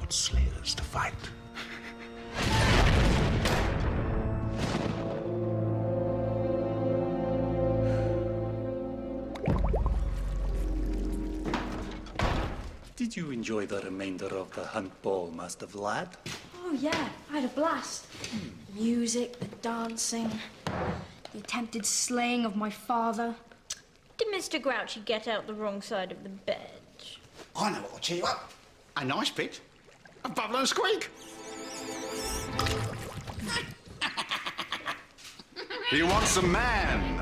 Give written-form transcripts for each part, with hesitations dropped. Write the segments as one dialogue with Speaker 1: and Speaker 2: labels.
Speaker 1: got slayers to fight.
Speaker 2: Did you enjoy the remainder of the hunt ball, Master Vlad?
Speaker 3: Oh, yeah. I had a blast. The music, the dancing, the attempted slaying of my father.
Speaker 4: Did Mr. Grouchy get out the wrong side of the bed?
Speaker 1: I know what'll cheer you up. A nice bit of bubble and squeak.
Speaker 5: He wants a man,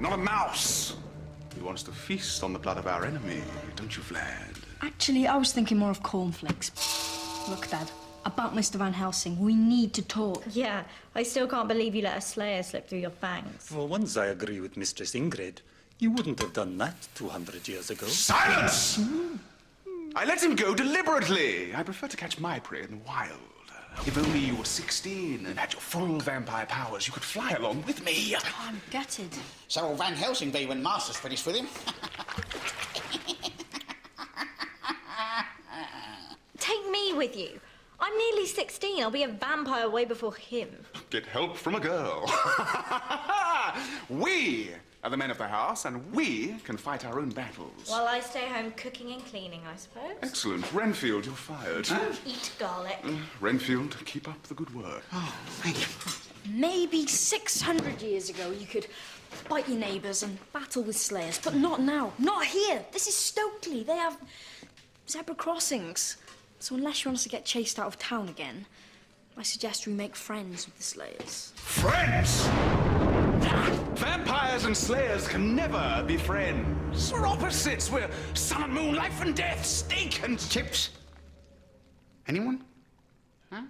Speaker 5: not a mouse. He wants to feast on the blood of our enemy, don't you, Vlad?
Speaker 3: Actually, I was thinking more of cornflakes. Look, Dad, about Mr. Van Helsing, we need to talk.
Speaker 4: Yeah, I still can't believe you let a slayer slip through your fangs.
Speaker 2: For once, I agree with Mistress Ingrid. You wouldn't have done that 200 years ago.
Speaker 5: Silence! I let him go deliberately. I prefer to catch my prey in the wild. If only you were 16 and had your full vampire powers, you could fly along with me.
Speaker 3: Oh, I'm gutted.
Speaker 1: So will Van Helsing be when Master's finished with him?
Speaker 4: Take me with you. I'm nearly 16. I'll be a vampire way before him.
Speaker 5: Get help from a girl. We are the men of the house, and we can fight our own battles.
Speaker 4: While I stay home cooking and cleaning, I suppose.
Speaker 5: Excellent. Renfield, you're fired.
Speaker 4: Eat garlic.
Speaker 5: Renfield, keep up the good work.
Speaker 1: Oh, thank you.
Speaker 3: Maybe 600 years ago you could bite your neighbours and battle with slayers, but not now. Not here. This is Stokely. They have zebra crossings. So unless you want us to get chased out of town again, I suggest we make friends with the slayers.
Speaker 5: Friends? Vampires and slayers can never be friends. We're opposites. We're sun and moon, life and death, steak and chips.
Speaker 1: Anyone? Huh?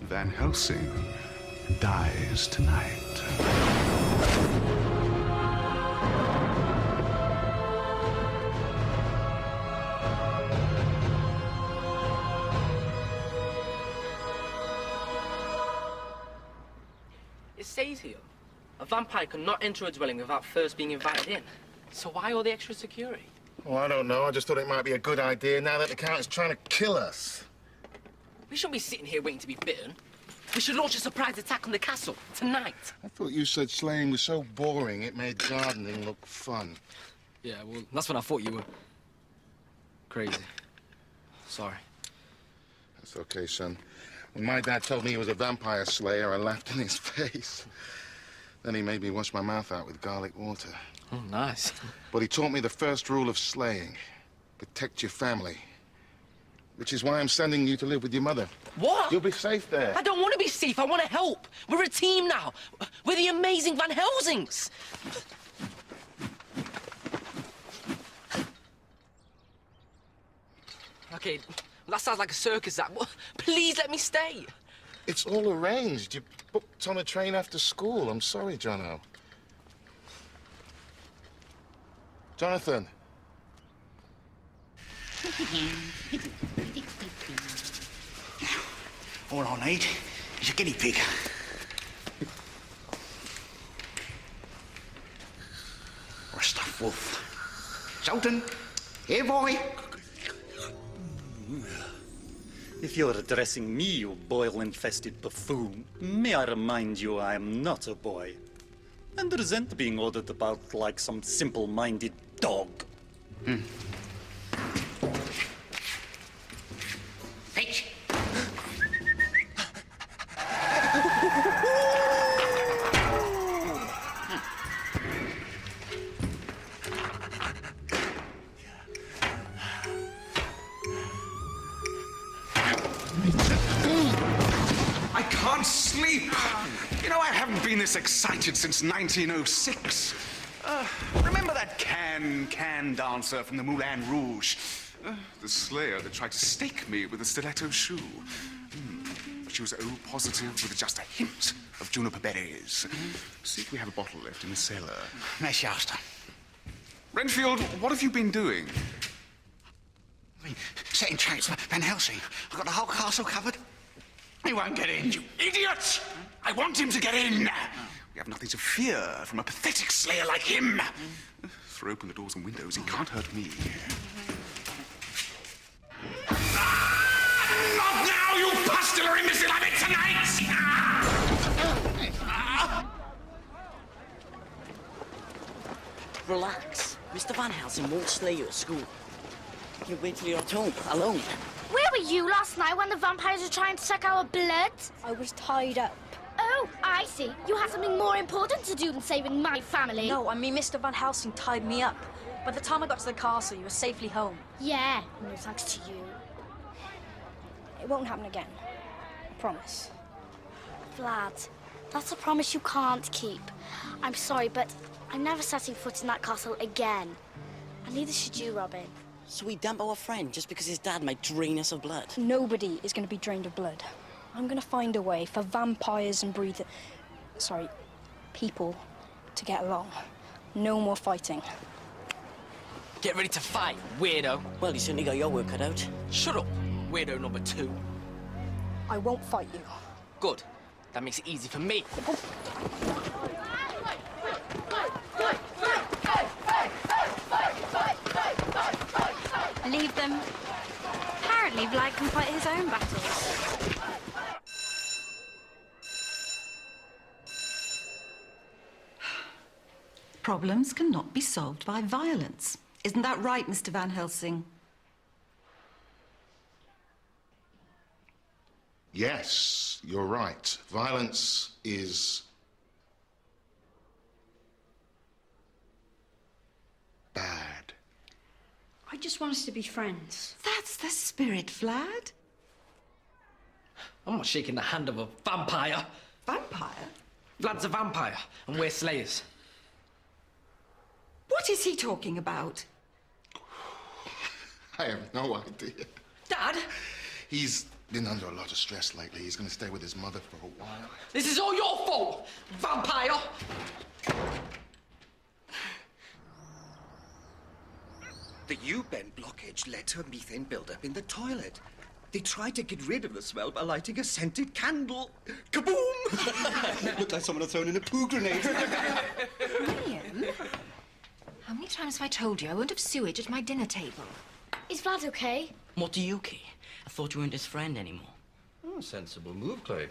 Speaker 5: Van Helsing dies tonight.
Speaker 6: It says here, a vampire cannot enter a dwelling without first being invited in. So why all the extra security?
Speaker 7: Well, I don't know. I just thought it might be a good idea now that the Count is trying to kill us.
Speaker 6: We shouldn't be sitting here waiting to be bitten. We should launch a surprise attack on the castle tonight.
Speaker 7: I thought you said slaying was so boring it made gardening look fun.
Speaker 6: Yeah, well, that's when I thought you were crazy. Sorry.
Speaker 7: That's okay, son. When my dad told me he was a vampire slayer, I laughed in his face. Then he made me wash my mouth out with garlic water.
Speaker 6: Oh, nice.
Speaker 7: But he taught me the first rule of slaying. Protect your family. Which is why I'm sending you to live with your mother.
Speaker 6: What?
Speaker 7: You'll be safe there.
Speaker 6: I don't want to be safe. I want to help. We're a team now. We're the amazing Van Helsings. Okay, that sounds like a circus act. Please let me stay.
Speaker 7: It's all arranged. You booked on a train after school. I'm sorry, Jono. Jonathan.
Speaker 1: All I need is a guinea pig. Or a stuffed wolf. Sultan, here, boy.
Speaker 2: If you're addressing me, you boil-infested buffoon, may I remind you I am not a boy, and resent being ordered about like some simple-minded dog.
Speaker 1: Fetch.
Speaker 5: I can't sleep. You know, I haven't been this excited since 1906. Remember that can dancer from the Moulin Rouge? The slayer that tried to stake me with a stiletto shoe. She was O-positive with just a hint of juniper berries. See if we have a bottle left in the cellar.
Speaker 1: Nice Shasta.
Speaker 5: Renfield, what have you been doing?
Speaker 1: I mean, setting traps for Van Helsing. I've got the whole castle covered. He won't get in.
Speaker 5: You idiot! I want him to get in. We have nothing to fear from a pathetic slayer like him. Throw open the doors and windows. He can't hurt me.
Speaker 8: relax. Mr. Van Helsing won't slay you at school. You wait till you're at home, alone.
Speaker 9: Where were you last night when the vampires were trying to suck our blood?
Speaker 3: I was tied up.
Speaker 9: Oh, I see. You had something more important to do than saving my family.
Speaker 3: No, I mean Mr. Van Helsing tied me up. By the time I got to the castle, you were safely home.
Speaker 9: Yeah, no thanks to you.
Speaker 3: It won't happen again. I promise.
Speaker 9: Vlad, that's a promise you can't keep. I'm sorry, but I'm never setting foot in that castle again. And neither should you, Robin.
Speaker 8: So we dump our friend just because his dad might drain us of blood?
Speaker 3: Nobody is going to be drained of blood. I'm going to find a way for vampires and people to get along. No more fighting.
Speaker 6: Get ready to fight, weirdo.
Speaker 8: Well, you certainly got your work cut out.
Speaker 6: Shut up, weirdo number 2.
Speaker 3: I won't fight you.
Speaker 6: Good. That makes it easy for me.
Speaker 4: Leave them. Apparently, Vlad can fight his own battles.
Speaker 10: Problems cannot be solved by violence. Isn't that right, Mr. Van Helsing?
Speaker 7: Yes, you're right. Violence is bad.
Speaker 3: I just want us to be friends.
Speaker 10: That's the spirit, Vlad.
Speaker 6: I'm not shaking the hand of a vampire.
Speaker 10: Vampire?
Speaker 6: Vlad's a vampire, and we're slayers.
Speaker 10: What is he talking about?
Speaker 7: I have no idea.
Speaker 6: Dad?
Speaker 7: He's been under a lot of stress lately. He's going to stay with his mother for a while.
Speaker 6: This is all your fault, vampire!
Speaker 1: The U-bend blockage led to a methane buildup in the toilet. They tried to get rid of the smell by lighting a scented candle. Kaboom! Looked like someone had thrown in a poo grenade.
Speaker 11: William? How many times have I told you I won't have sewage at my dinner table?
Speaker 9: Is Vlad okay?
Speaker 8: What do you care? I thought you weren't his friend anymore.
Speaker 12: Oh, sensible move, Chloe.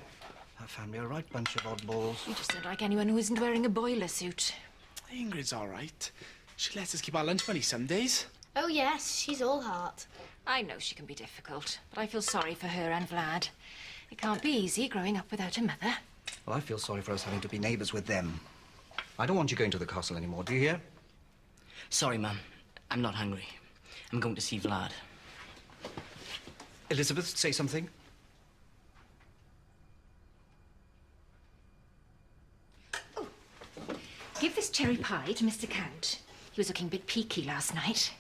Speaker 12: That family are a right bunch of oddballs.
Speaker 11: You just don't like anyone who isn't wearing a boiler suit.
Speaker 13: Ingrid's all right. She lets us keep our lunch money some days.
Speaker 9: Oh, yes, she's all heart.
Speaker 11: I know she can be difficult, but I feel sorry for her and Vlad. It can't be easy growing up without a mother.
Speaker 12: Well, I feel sorry for us having to be neighbours with them. I don't want you going to the castle anymore, do you hear?
Speaker 8: Sorry, Mum. I'm not hungry. I'm going to see Vlad.
Speaker 12: Elizabeth, say something.
Speaker 11: Give this cherry pie to Mr. Count. He was looking a bit peaky last night.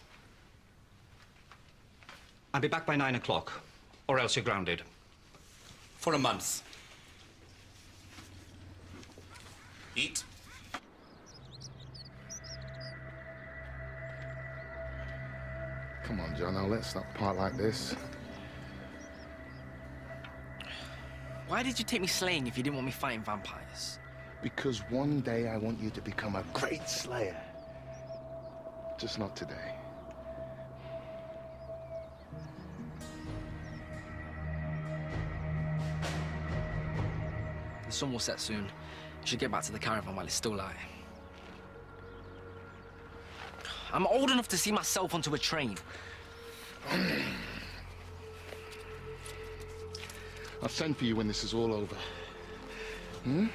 Speaker 12: I'll be back by 9 o'clock, or else you're grounded.
Speaker 1: For a month. Eat.
Speaker 7: Come on, John, now let's not part like this.
Speaker 6: Why did you take me slaying if you didn't want me fighting vampires?
Speaker 7: Because one day I want you to become a great slayer. Just not today.
Speaker 6: The sun will set soon. You should get back to the caravan while it's still light. I'm old enough to see myself onto a train.
Speaker 7: I'll send for you when this is all over. Hmm?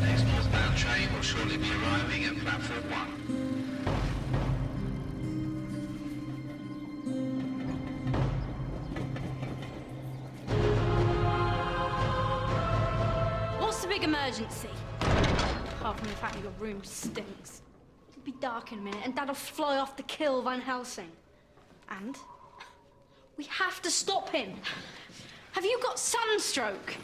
Speaker 1: Next northbound train will shortly be arriving at platform 1.
Speaker 3: Emergency. Apart from the fact your room stinks. It'll be dark in a minute and Dad'll fly off to kill Van Helsing. And we have to stop him. Have you got sunstroke?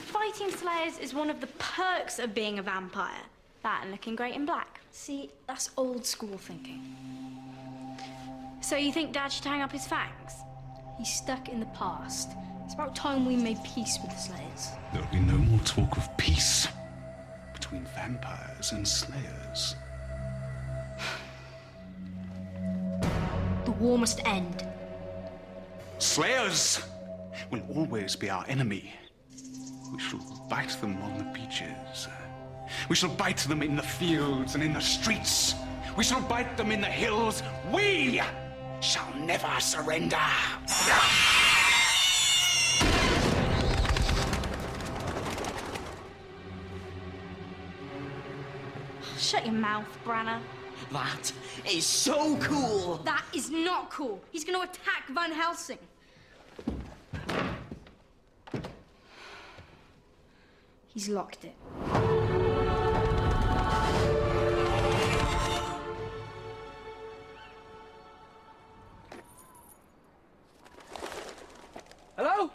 Speaker 3: Fighting slayers is one of the perks of being a vampire. That and looking great in black. See, that's old school thinking. So you think Dad should hang up his fangs? He's stuck in the past. It's about time we made peace with the slayers.
Speaker 5: There'll be no more talk of peace between vampires and slayers.
Speaker 3: war must end.
Speaker 5: Slayers will always be our enemy. We shall bite them on the beaches. We shall bite them in the fields and in the streets. We shall bite them in the hills. We shall never surrender.
Speaker 3: Shut your mouth, Branner.
Speaker 8: That is so cool.
Speaker 3: That is not cool. He's going to attack Van Helsing. He's locked it.
Speaker 6: Hello?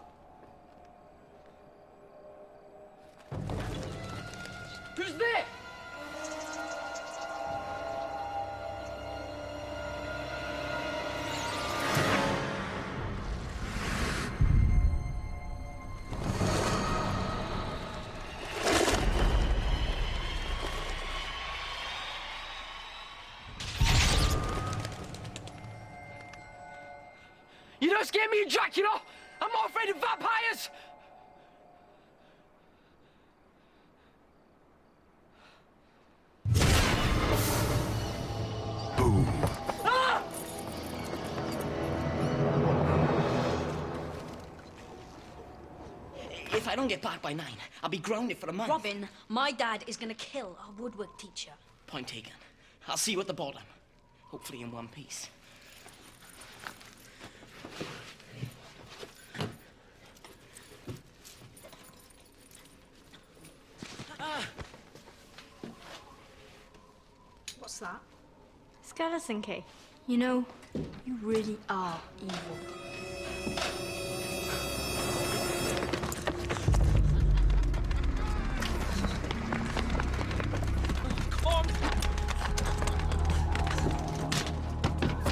Speaker 6: Who's there? You don't scare me, Dracula! I'm more afraid of vampires!
Speaker 5: Boom.
Speaker 6: Ah!
Speaker 8: If I don't get back by 9, I'll be grounded for a month.
Speaker 3: Robin, my dad is going to kill our woodwork teacher.
Speaker 8: Point taken. I'll see you at the bottom. Hopefully in one piece.
Speaker 3: What's that?
Speaker 4: Skeleton key.
Speaker 3: You know, you really are evil.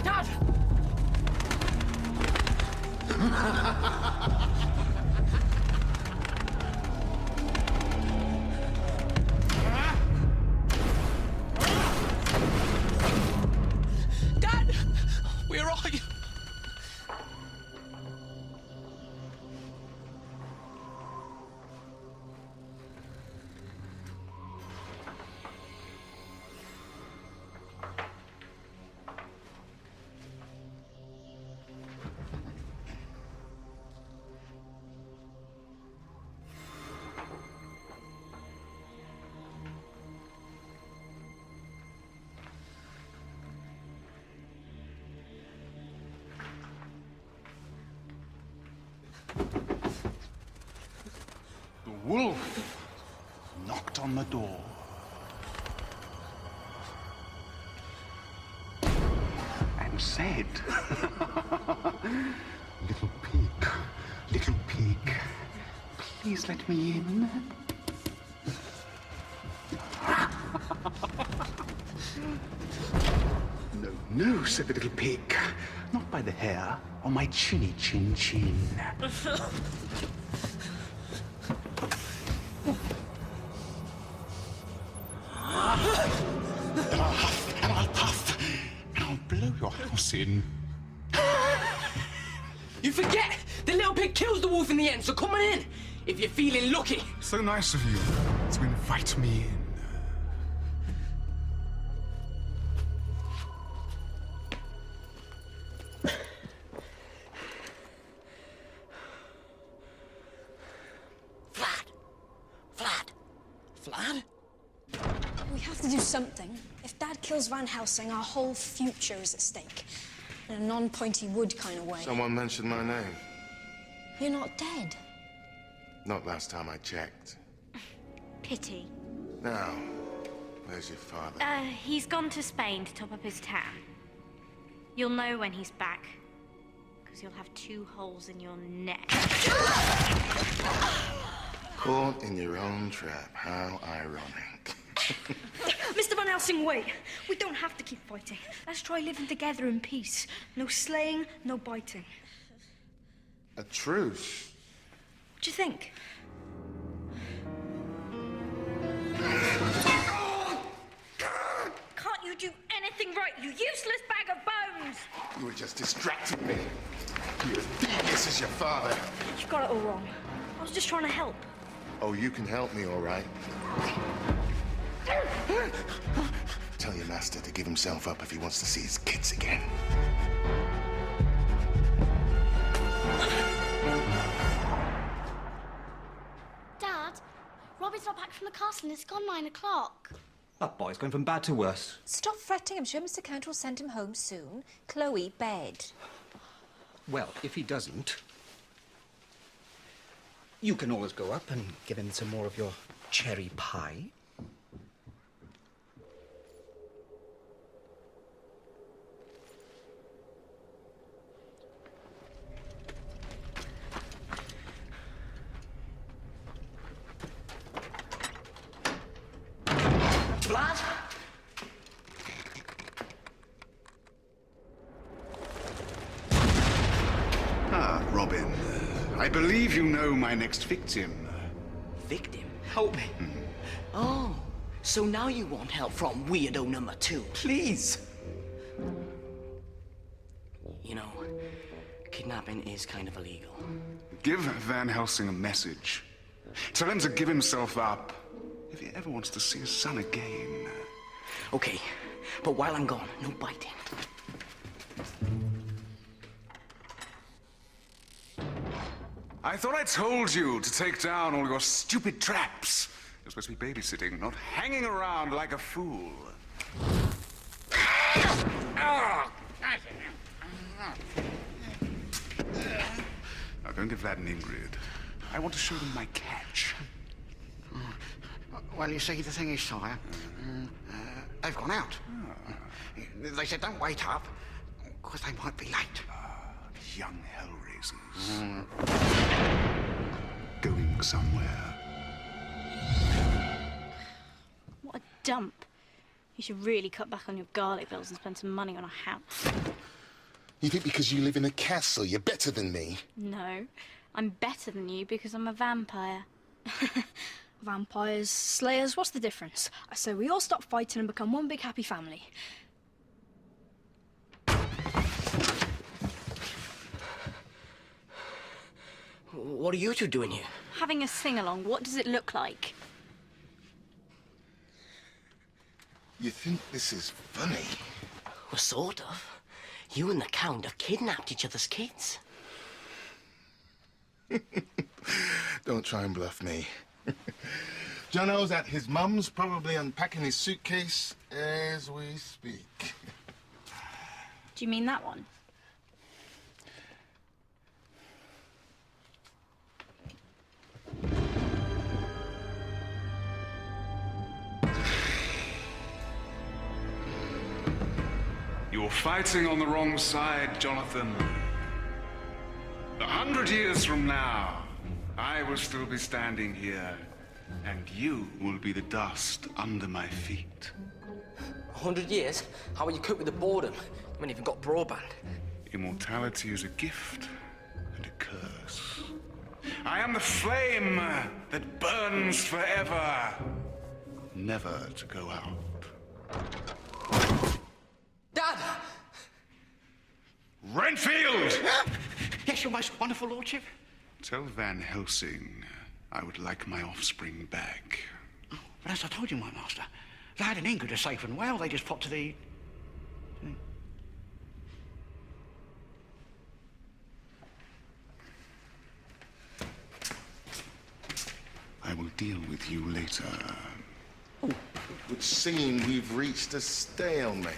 Speaker 6: Dad! Dad! Where are you?
Speaker 5: The wolf knocked on the door. And said, little pig, please let me in. No, no, said the little pig. Not by the hair on my chinny chin chin. And I'll huff, and I'll puff, and I'll blow your house in.
Speaker 6: You forget! The little pig kills the wolf in the end, so come on in! If you're feeling lucky.
Speaker 5: So nice of you to invite me in.
Speaker 8: Vlad?
Speaker 3: We have to do something. If Dad kills Van Helsing, our whole future is at stake. In a non-pointy wood kind of way.
Speaker 7: Someone mentioned my name.
Speaker 3: You're not dead.
Speaker 7: Not last time I checked.
Speaker 4: Pity.
Speaker 7: Now, where's your father?
Speaker 4: He's gone to Spain to top up his tan. You'll know when he's back. Because you'll have 2 holes in your neck.
Speaker 7: Caught in your own trap. How ironic.
Speaker 3: Mr. Van Helsing, wait. We don't have to keep fighting. Let's try living together in peace. No slaying, no biting.
Speaker 7: A truce?
Speaker 3: What do you think? Can't you do anything right, you useless bag of bones? homes.
Speaker 7: You were just distracting me. You're as devious as your father.
Speaker 3: You've got it all wrong. I was just trying to help.
Speaker 7: Oh, you can help me, all right. Tell your master to give himself up if he wants to see his kids again.
Speaker 9: Dad, Robbie's not back from the castle and it's gone 9 o'clock.
Speaker 12: That boy's going from bad to worse.
Speaker 11: Stop fretting. I'm sure Mr. Count will send him home soon. Chloe, bed.
Speaker 12: Well, if he doesn't, you can always go up and give him some more of your cherry pie.
Speaker 8: Blood?
Speaker 5: Ah, Robin. I believe you know my next victim.
Speaker 8: Victim? Help me. Oh, so now you want help from weirdo number 2.
Speaker 12: Please.
Speaker 8: You know, kidnapping is kind of illegal.
Speaker 5: Give Van Helsing a message. Tell him to give himself up if he ever wants to see his son again.
Speaker 8: Okay, but while I'm gone, no biting.
Speaker 5: I thought I told you to take down all your stupid traps. You're supposed to be babysitting, not hanging around like a fool. Now go and get Vlad and Ingrid. I want to show them my catch.
Speaker 14: Well, you see, the thing is, sire, they've gone out. They said don't wait up, because they might be late.
Speaker 5: Young hellraisers. Going somewhere.
Speaker 4: What a dump. You should really cut back on your garlic bills and spend some money on a house.
Speaker 7: You think because you live in a castle, you're better than me?
Speaker 4: No, I'm better than you because I'm a vampire.
Speaker 3: Vampires, slayers, what's the difference? I say we all stop fighting and become one big happy family.
Speaker 8: What are you two doing here?
Speaker 4: Having a sing-along, what does it look like?
Speaker 7: You think this is funny?
Speaker 8: Well, sort of. You and the Count have kidnapped each other's kids.
Speaker 7: Don't try and bluff me. Jono's at his mum's, probably unpacking his suitcase as we speak.
Speaker 4: Do you mean that one?
Speaker 5: You're fighting on the wrong side, Jonathan. 100 years from now, I will still be standing here, and you will be the dust under my feet.
Speaker 8: 100 years? How will you cope with the boredom? You haven't even got broadband.
Speaker 5: Immortality is a gift and a curse. I am the flame that burns forever, never to go out.
Speaker 14: Dad!
Speaker 5: Renfield!
Speaker 14: Yes, your most wonderful lordship.
Speaker 5: Tell Van Helsing I would like my offspring back.
Speaker 14: Oh, but as I told you, my master, Vlad and Ingrid are safe and well. They just popped to the...
Speaker 5: I will deal with you later.
Speaker 7: Oh, it would seem we've reached a stalemate.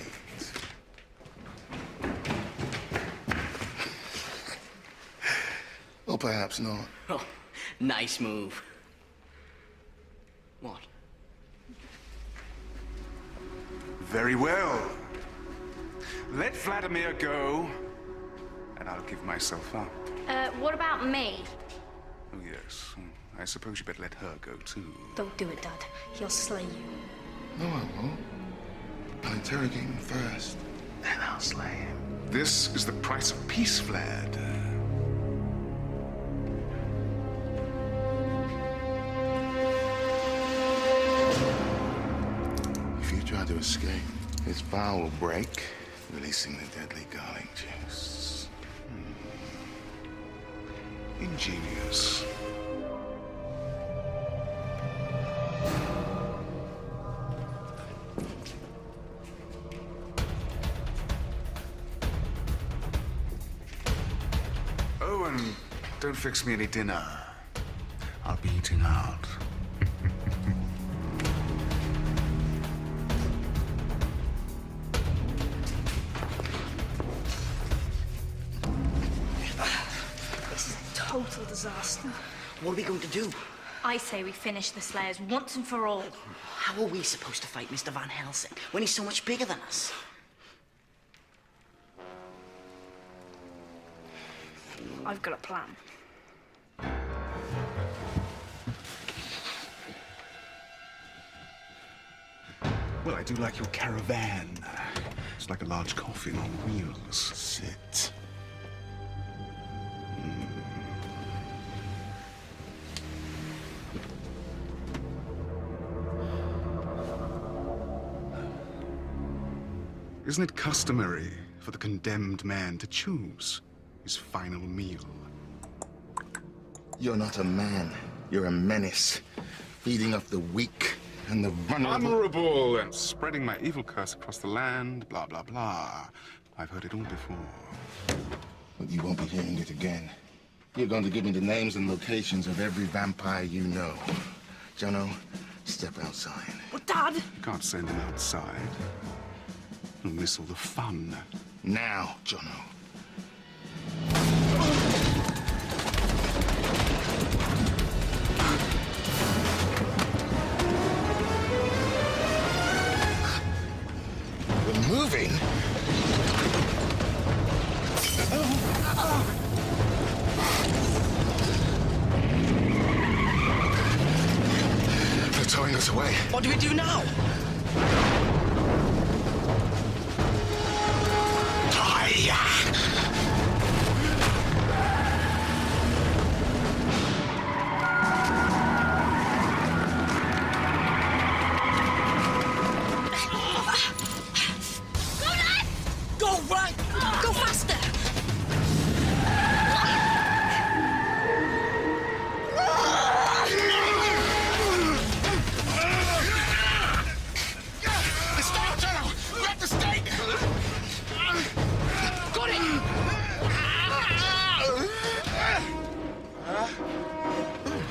Speaker 7: Or perhaps not.
Speaker 8: Oh, nice move. What?
Speaker 5: Very well. Let Vladimir go, and I'll give myself up.
Speaker 4: What about me?
Speaker 5: Oh, yes. I suppose you better let her go, too.
Speaker 3: Don't do it, Dad. He'll slay you.
Speaker 7: No, I won't. I'll interrogate him first, then I'll slay him.
Speaker 5: This is the price of peace, Vlad.
Speaker 7: If you try to escape, his vow will break, releasing the deadly garlic juice.
Speaker 5: Ingenious. Oh, and don't fix me any dinner. I'll be eating out.
Speaker 3: This is a total disaster.
Speaker 8: What are we going to do?
Speaker 4: I say we finish the Slayers once and for all.
Speaker 8: How are we supposed to fight Mr. Van Helsing when he's so much bigger than us?
Speaker 3: I've got a plan.
Speaker 5: Well, I do like your caravan. It's like a large coffin on wheels.
Speaker 7: Sit.
Speaker 5: Isn't it customary for the condemned man to choose his final meal?
Speaker 7: You're not a man. You're a menace. Feeding off the weak and the vulnerable.
Speaker 5: Honorable and spreading my evil curse across the land, blah, blah, blah. I've heard it all before.
Speaker 7: But you won't be hearing it again. You're going to give me the names and locations of every vampire you know. Jono, step outside.
Speaker 3: But, Dad!
Speaker 5: You can't send him outside. You'll miss all the fun.
Speaker 7: Now, Jono. We're moving? They're towing us away.
Speaker 8: What do we do now?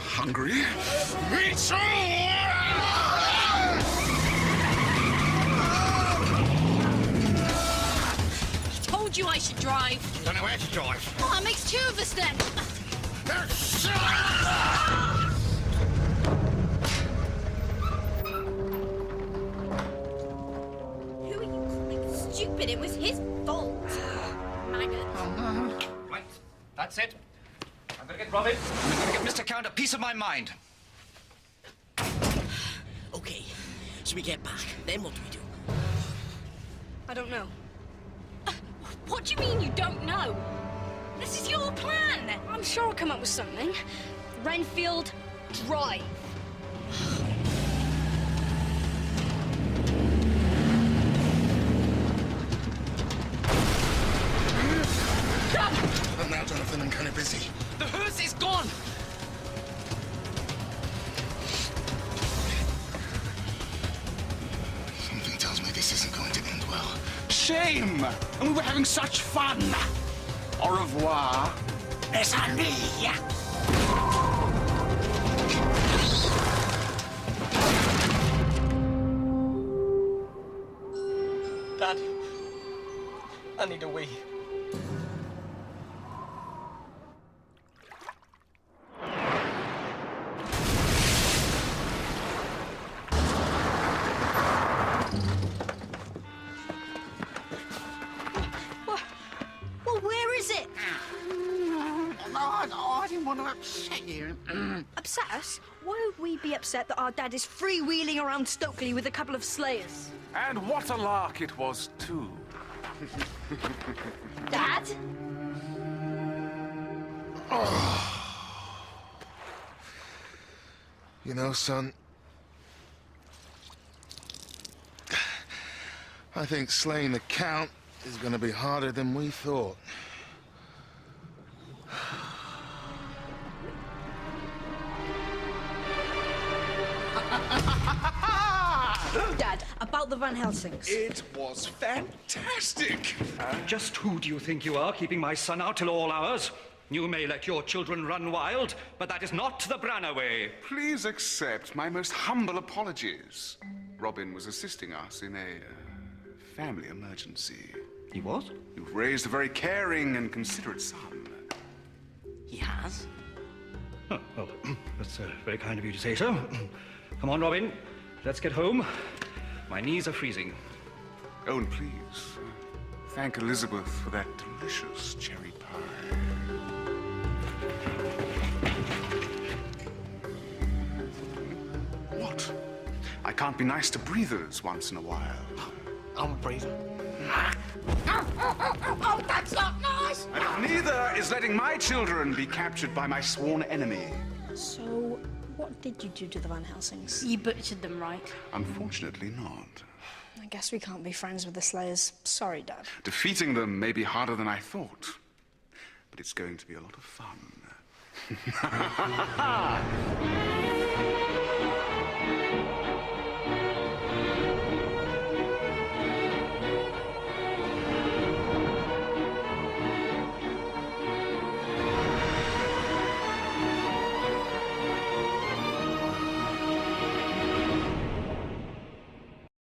Speaker 5: Hungry?
Speaker 7: Me too!
Speaker 15: Told you I should drive.
Speaker 7: Don't know where to drive.
Speaker 15: Well, that makes two of us then. Who are you calling stupid? It was his fault. Maggot.
Speaker 12: Right, that's it. I'm gonna get Robin. I'm gonna give Mr. Count a piece of my mind.
Speaker 8: Okay, so we get back. Then what do we do?
Speaker 3: I don't know.
Speaker 15: What do you mean you don't know? This is your plan.
Speaker 3: I'm sure I'll come up with something. Renfield Drive.
Speaker 7: Well, now, Jonathan, I'm kind of busy.
Speaker 8: The hearse is gone!
Speaker 7: Something tells me this isn't going to end well.
Speaker 5: Shame! And we were having such fun! Au revoir.
Speaker 8: Mes amis! Dad, I need a wee.
Speaker 3: Well, where is it?
Speaker 14: No, I didn't want to upset you.
Speaker 3: Upset us? Why would we be upset that our dad is freewheeling around Stokely with a couple of slayers?
Speaker 5: And what a lark it was, too.
Speaker 3: Dad?
Speaker 7: You know, son, I think slaying the Count is going to be harder than we thought.
Speaker 3: Dad, about the Van Helsings.
Speaker 5: It was fantastic.
Speaker 12: Just who do you think you are, keeping my son out till all hours? You may let your children run wild, but that is not the Branagh way.
Speaker 5: Please accept my most humble apologies. Robin was assisting us in a family emergency.
Speaker 12: He was?
Speaker 5: You've raised a very caring and considerate son.
Speaker 8: He has?
Speaker 12: Oh, well, that's very kind of you to say so. Come on, Robin. Let's get home. My knees are freezing.
Speaker 5: Oh, and please, thank Elizabeth for that delicious cherry pie. What? I can't be nice to breathers once in a while.
Speaker 13: I'm a breather.
Speaker 15: Oh, that's not nice!
Speaker 5: And neither is letting my children be captured by my sworn enemy.
Speaker 3: So, what did you do to the Van Helsings?
Speaker 4: You butchered them, right?
Speaker 5: Unfortunately not.
Speaker 3: I guess we can't be friends with the Slayers. Sorry, Dad.
Speaker 5: Defeating them may be harder than I thought, but it's going to be a lot of fun.